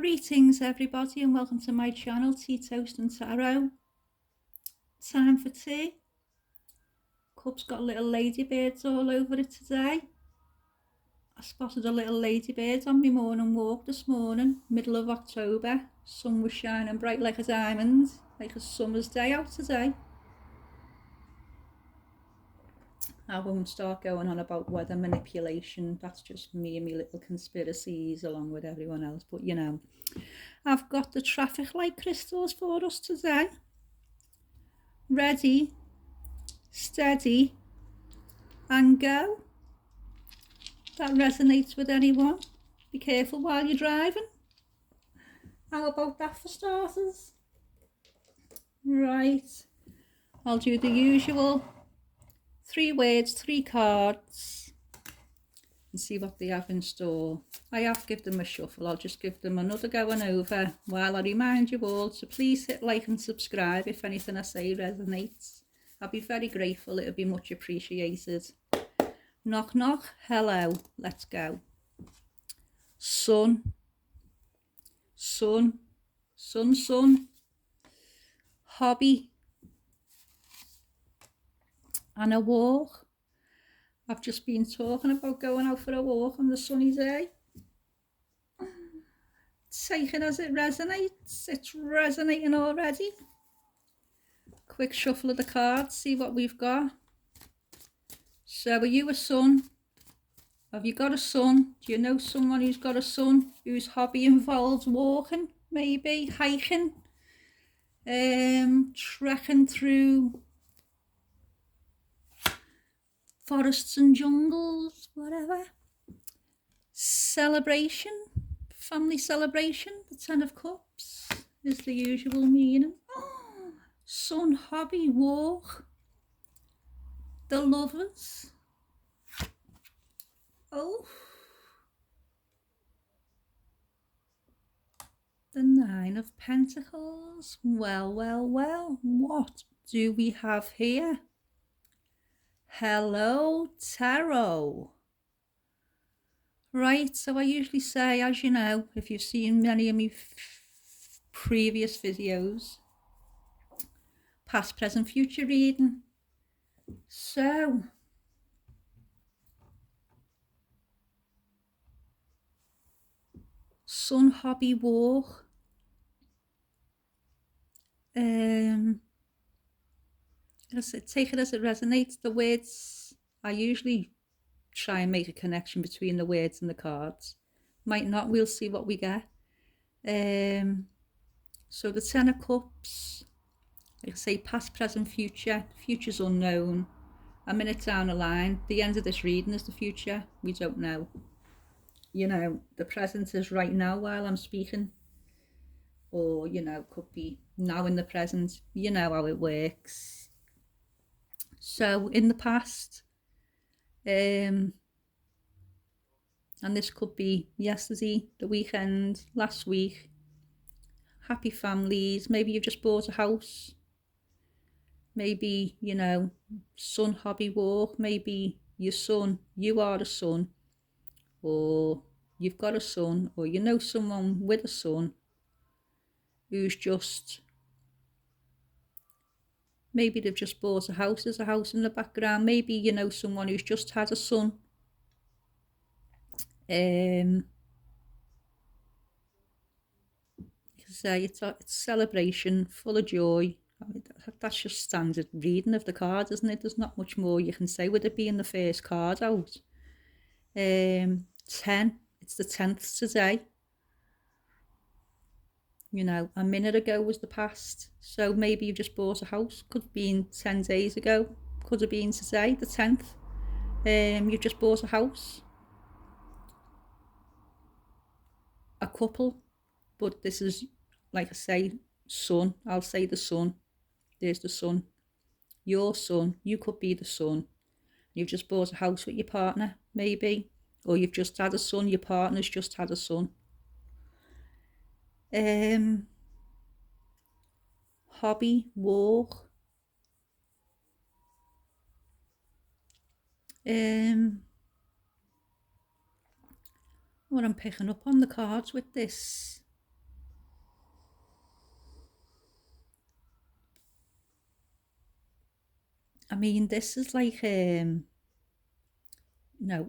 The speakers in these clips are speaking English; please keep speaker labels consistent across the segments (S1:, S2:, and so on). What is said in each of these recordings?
S1: Greetings everybody and welcome to my channel Tea Toast and Tarot. Time for tea. Cup's got little ladybirds all over it today. I spotted a little ladybird on my morning walk this morning, middle of October. Sun was shining bright like a diamond, like a summer's day out today. I won't start going on about weather manipulation, that's just me and my little conspiracies along with everyone else, but you know. I've got the traffic light crystals for us today. Ready, steady, and go. That resonates with anyone. Be careful while you're driving. How about that for starters? Right, I'll do the usual 3 words, 3 cards, and see what they have in store. I have given them a shuffle. I'll just give them another going over while I remind you all to please hit like and subscribe if anything I say resonates. I'll be very grateful, it'll be much appreciated. Knock knock, hello, let's go. Sun, sun, sun, sun, hobby, and a walk. I've just been talking about going out for a walk on the sunny day. Take it as it resonates, it's resonating already. Quick shuffle of the cards, see what we've got. So are you a son? Have you got a son? Do you know someone who's got a son whose hobby involves walking, maybe hiking, trekking through forests and jungles, whatever? Celebration, family celebration, the 10 of Cups is the usual meaning. Son, hobby, walk, the lovers. Oh, the 9 of Pentacles. Well, well, well, what do we have here? Hello, Tarot. Right, so I usually say, as you know, if you've seen many of my previous videos, past, present, future reading. So, sun, hobby, walk. I said, take it as it resonates. The words, I usually try and make a connection between the words and the cards. Might not, we'll see what we get. So the 10 of Cups, like I say, past, present, future. Future's unknown. A minute down the line, the end of this reading is the future. We don't know. You know, the present is right now while I'm speaking. Or, you know, could be now in the present. You know how it works. So in the past, and this could be yesterday, the weekend, last week, happy families, maybe you've just bought a house, maybe, you know, son, hobby, walk, maybe your son, you are a son, or you've got a son, or you know someone with a son who's just, maybe they've just bought a house, there's a house in the background, maybe you know someone who's just had a son. Say it's celebration, full of joy. I mean, that's just standard reading of the card, isn't it? There's not much more you can say with it being the first card out. 10, it's the 10th today. You know, a minute ago was the past, so maybe you've just bought a house, could have been 10 days ago, could have been today, the 10th. You've just bought a house, a couple, but this is, like I say, son. I'll say the son. There's the son. Your son. You could be the son. You've just bought a house with your partner, maybe. Or you've just had a son. Your partner's just had a son. Hobby, walk. What I'm picking up on the cards with this I mean, this is like,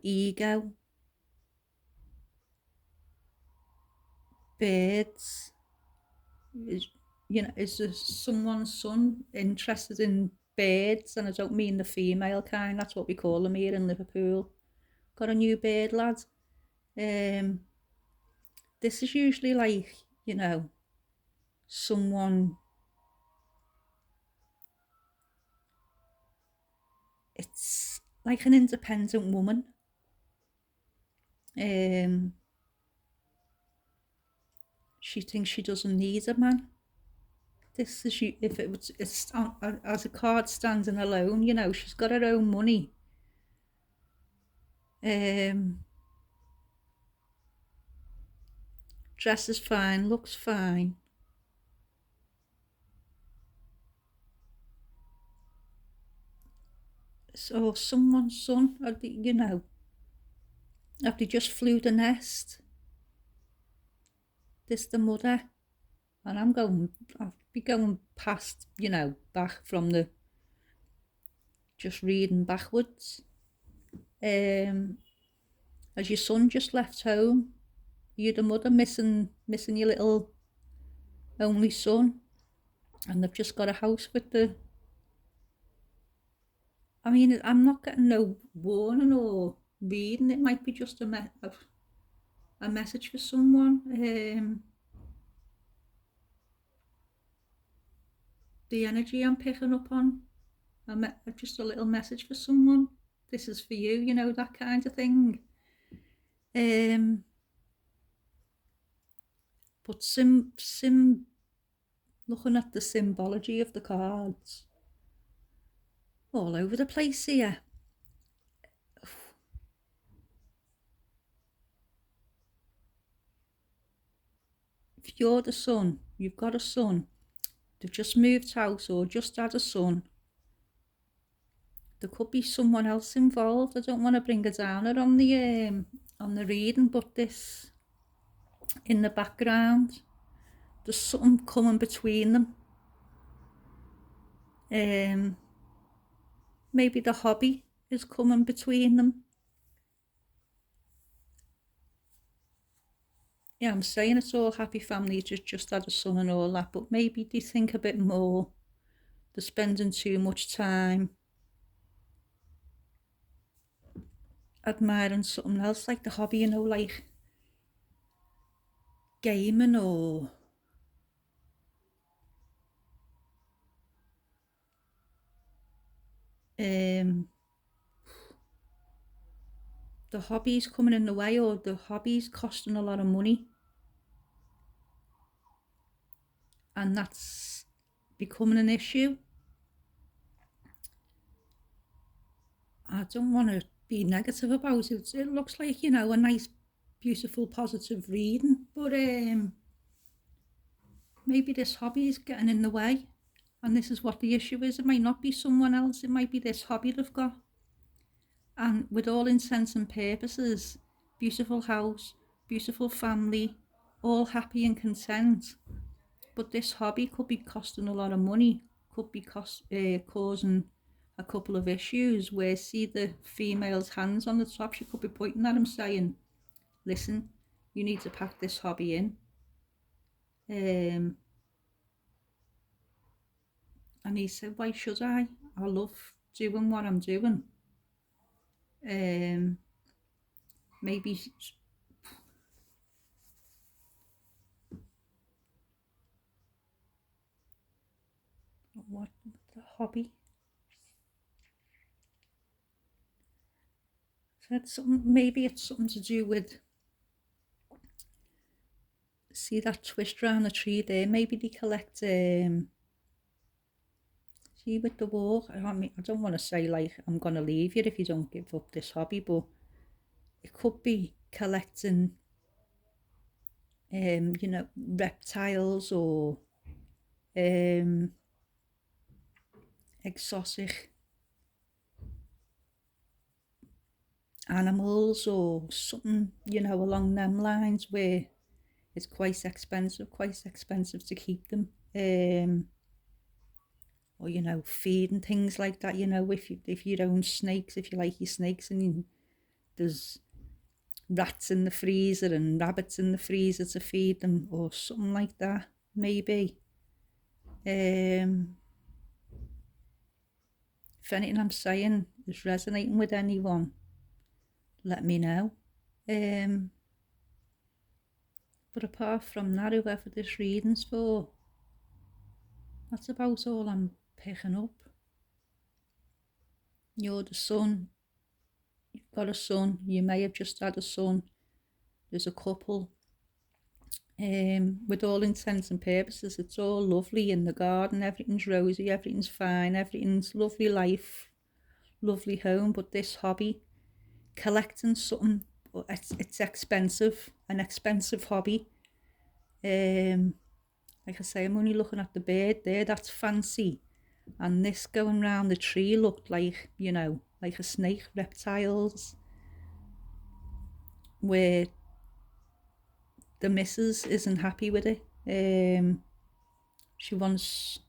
S1: ego, birds. Is, is there someone's son interested in birds? And I don't mean the female kind. That's what we call them here in Liverpool. Got a new bird, lad. Um, this is usually like, someone. It's like an independent woman. Um, she thinks she doesn't need a man. This is you. If it was, it's as a card standing alone. She's got her own money. Dresses fine, looks fine. So someone's son, have they just flew the nest? This the mother, and I'll be going past, back from the just reading backwards. As your son just left home, you the mother missing your little only son, and they've just got a house with the. I mean, I'm not getting no warning or reading. It might be just a message for someone. The energy I'm picking up on, just a little message for someone. This is for you, that kind of thing. But looking at the symbology of the cards, all over the place here. If you're the son, you've got a son, they've just moved house or just had a son, there could be someone else involved. I don't want to bring a downer on the reading, but this in the background, there's something coming between them. Maybe the hobby is coming between them. Yeah, I'm saying it's all happy family, just had a son and all that, but maybe they think a bit more. They're spending too much time admiring something else, like the hobby, like gaming or the hobby's coming in the way, or the hobby's costing a lot of money, and that's becoming an issue. I don't want to be negative about it. It looks like, a nice, beautiful, positive reading, but maybe this hobby is getting in the way, and this is what the issue is. It might not be someone else, it might be this hobby they've got. And with all intents and purposes, beautiful house, beautiful family, all happy and content. But this hobby could be costing a lot of money, could be causing a couple of issues where, see the female's hands on the top, she could be pointing at him saying, listen, you need to pack this hobby in. And he said, why should I? I love doing what I'm doing. Maybe what the hobby? So maybe it's something to do with, see that twist around the tree there, maybe they collect see with the walk, I don't want to say like I'm gonna leave you if you don't give up this hobby, but it could be collecting reptiles or exotic animals or something, along them lines, where it's quite expensive to keep them. or you know, feed and things like that. You know, if you own snakes, if you like your snakes, and there's rats in the freezer and rabbits in the freezer to feed them, or something like that, maybe. If anything I'm saying is resonating with anyone, let me know. But apart from that, whoever this reading's for, that's about all I'm picking up. You're the son. You've got a son. You may have just had a son. There's a couple. With all intents and purposes, it's all lovely in the garden. Everything's rosy. Everything's fine. Everything's lovely life, lovely home. But this hobby, collecting something, it's expensive. An expensive hobby. Like I say, I'm only looking at the bird there. That's fancy. And this going round the tree looked like, you know, like a snake, reptiles, where the missus isn't happy with it. She wants to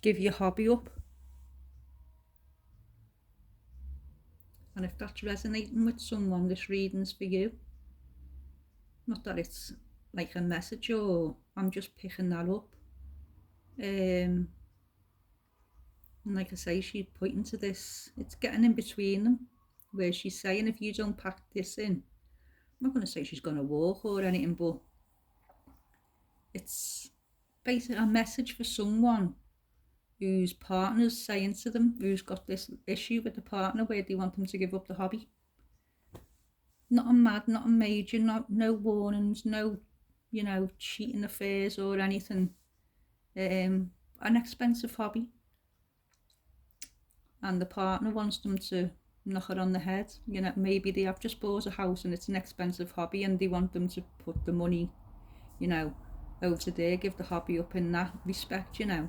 S1: give your hobby up. And if that's resonating with someone, this reading's for you. Not that it's like a message, or I'm just picking that up. And like I say, she's pointing to this, it's getting in between them, where she's saying, if you don't pack this in, I'm not going to say she's going to walk or anything, but it's basically a message for someone whose partner's saying to them, who's got this issue with the partner where they want them to give up the hobby. Not a mad, not a major, no warnings, no, you know, cheating affairs or anything. An expensive hobby. And the partner wants them to knock it on the head. You know, maybe they have just bought a house and it's an expensive hobby and they want them to put the money, you know, over there, give the hobby up in that respect, you know.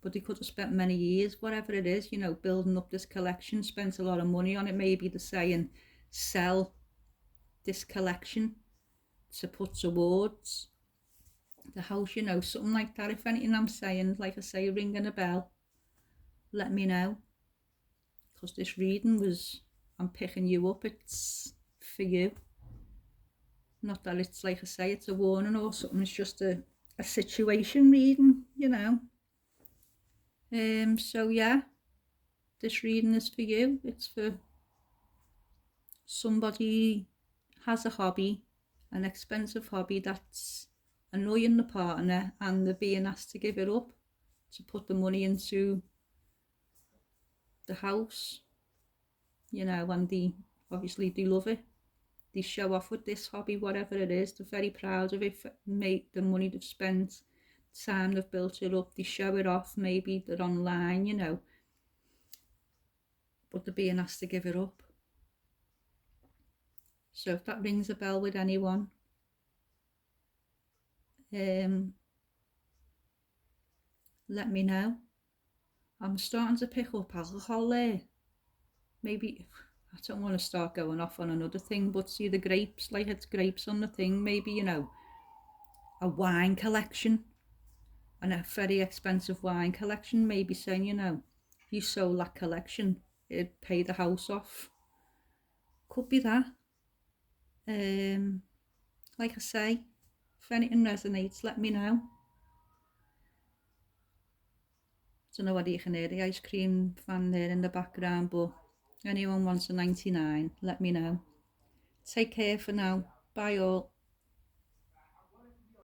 S1: But they could have spent many years, whatever it is, you know, building up this collection, spent a lot of money on it. Maybe they're saying, sell this collection to put towards the house, you know, something like that. If anything I'm saying, like I say, ringing a bell, let me know. Because this reading was, I'm picking you up, it's for you. Not that it's, like I say, it's a warning or something, it's just a situation reading, you know. So yeah, this reading is for you. It's for somebody has a hobby, an expensive hobby that's annoying the partner, and they're being asked to give it up to put the money into the house, you know, and they obviously they love it. They show off with this hobby, whatever it is. They're very proud of it, make the money they've spent, time they've built it up, they show it off. Maybe they're online, you know, but they're being asked to give it up. So if that rings a bell with anyone, let me know. I'm starting to pick up alcohol there. Maybe, I don't want to start going off on another thing, but see the grapes, like it's grapes on the thing, maybe, you know, a wine collection, and a very expensive wine collection, maybe saying, you know, if you sold that collection, it'd pay the house off. Could be that. Like I say, if anything resonates, let me know. Don't know whether you can hear the ice cream fan there in the background, but anyone wants a 99, let me know. Take care for now. Bye all.